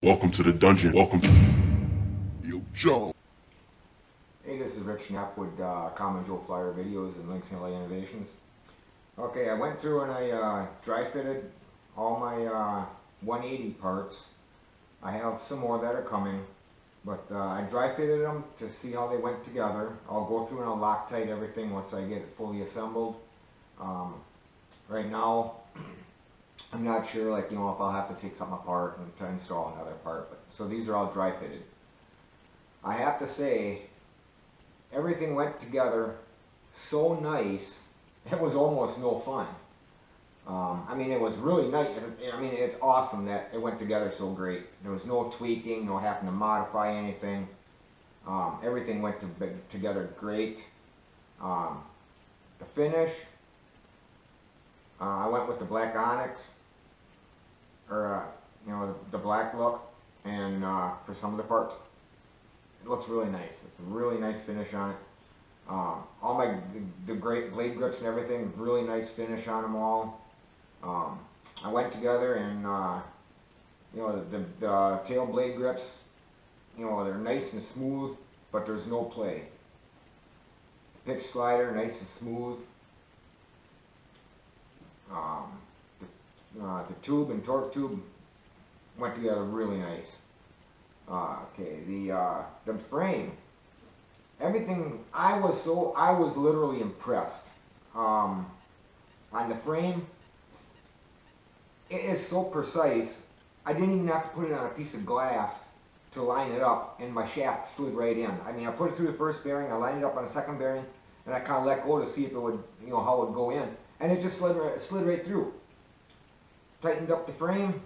Welcome to the dungeon. Welcome to Yo Joe. Hey, this is Rich Knapp with Common Joe Flyer Videos and Lynx Innovations. Okay, I went through and I dry fitted all my 180 parts. I have some more that are coming, but I dry fitted them to see how they went together. I'll go through and I'll Loctite everything once I get it fully assembled. Right now, I'm not sure, like, if I'll have to take something apart and to install another part. But, so these are all dry fitted. I have to say, everything went together so nice, it was almost no fun. I mean, it was really nice. I mean, it's awesome that it went together so great. There was no tweaking, no having to modify anything. Everything went together great. The finish, I went with the black onyx, or the black look, and for some of the parts, it looks really nice. It's a really nice finish on it. All the great blade grips and everything, really nice finish on them all. I went together and the tail blade grips, they're nice and smooth, but there's no play. Pitch slider, nice and smooth. The tube and torque tube went together really nice. Okay, the frame, everything, I was literally impressed. On the frame, it is so precise. I didn't even have to put it on a piece of glass to line it up, and my shaft slid right in. I mean, I put it through the first bearing, I lined it up on the second bearing, and I kind of let go to see if it would, how it would go in. And it just slid right through. Tightened up the frame,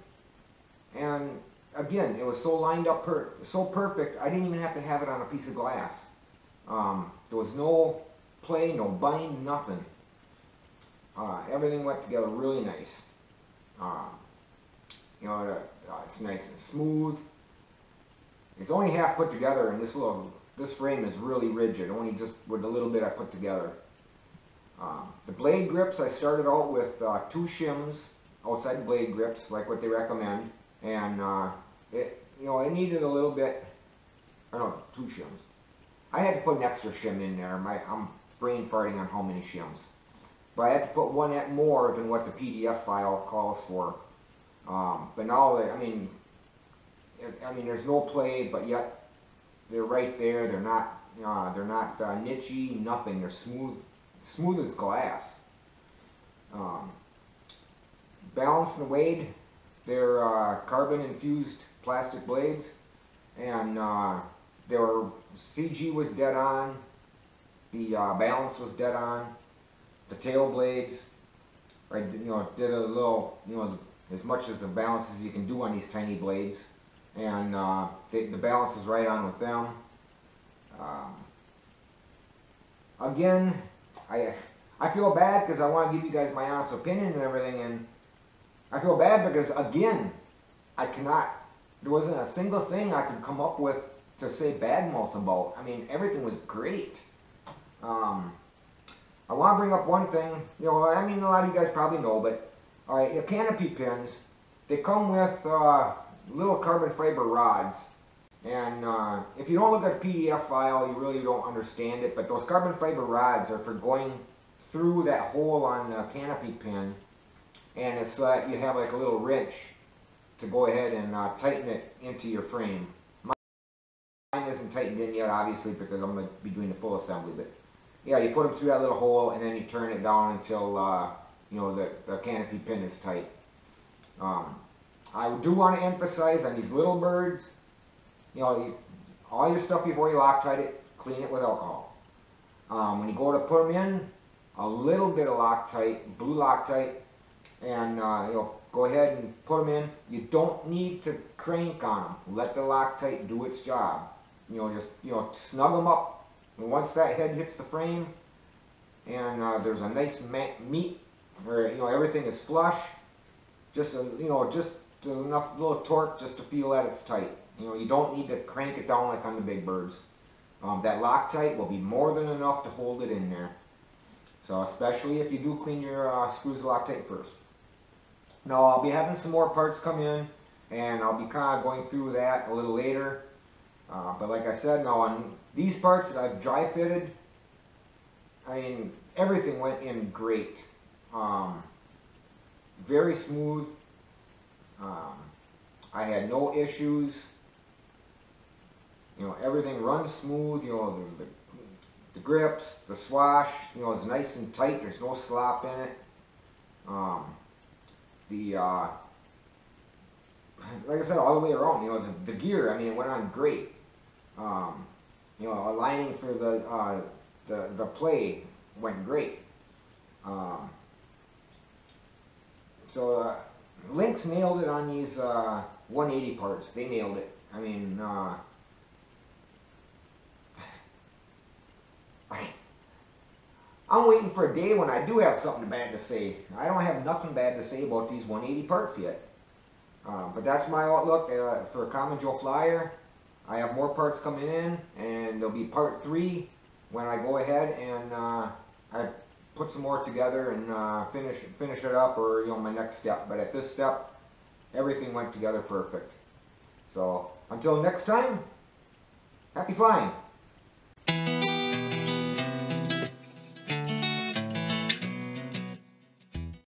and again, it was so lined up, so perfect, I didn't even have to have it on a piece of glass. There was no play, no bind, nothing. Everything went together really nice. It's nice and smooth. It's only half put together, and this frame is really rigid, only just with a little bit I put together. The blade grips, I started out with 2 shims outside the blade grips, like what they recommend, and it needed a little bit. I don't know, 2 shims. I had to put an extra shim in there. I'm brain farting on how many shims, but I had to put one at more than what the PDF file calls for. But now, I mean, there's no play, but yet they're right there. They're not nichey, nothing. They're smooth as glass. Balanced and weighed, they're carbon infused plastic blades, and their CG was dead on, the balance was dead on, the tail blades, I did a little, as much as the balance as you can do on these tiny blades, and the balance is right on with them. Again, I feel bad because I want to give you guys my honest opinion and everything, and I feel bad because, again, there wasn't a single thing I could come up with to say bad mouth about. I mean, everything was great. I want to bring up one thing, I mean, a lot of you guys probably know, but, alright, the canopy pins, they come with little carbon fiber rods. And if you don't look at the PDF file, you really don't understand it, but those carbon fiber rods are for going through that hole on the canopy pin, and it's so that you have like a little wrench to go ahead and tighten it into your frame. Mine isn't tightened in yet, obviously, because I'm going to be doing the full assembly, but yeah, you put them through that little hole, and then you turn it down until the canopy pin is tight. I do want to emphasize on these little birds, all your stuff before you Loctite it, clean it with alcohol. When you go to put them in, a little bit of Loctite, blue Loctite, and go ahead and put them in. You don't need to crank on them. Let the Loctite do its job. Just snug them up. And once that head hits the frame, and there's a nice meat where everything is flush, just enough little torque just to feel that it's tight. You don't need to crank it down like on the big birds. That Loctite will be more than enough to hold it in there. So especially if you do clean your screws of Loctite first. Now I'll be having some more parts come in, and I'll be kind of going through that a little later. But like I said, now on these parts that I've dry fitted, I mean, everything went in great. Very smooth. I had no issues. You know, everything runs smooth. You know, the grips, the swash, you know, is nice and tight. There's no slop in it. Like I said, all the way around, you know, the gear, I mean, it went on great. You know, aligning for the play went great. So Lynx nailed it on these 180 parts. They nailed it. I mean, I'm waiting for a day when I do have something bad to say. I don't have nothing bad to say about these 180 parts yet. But that's my outlook for Common Joe Flyer. I have more parts coming in, and there'll be part 3 when I go ahead and I put some more together and finish it up, or you know, my next step. But at this step, everything went together perfect. So until next time, happy flying.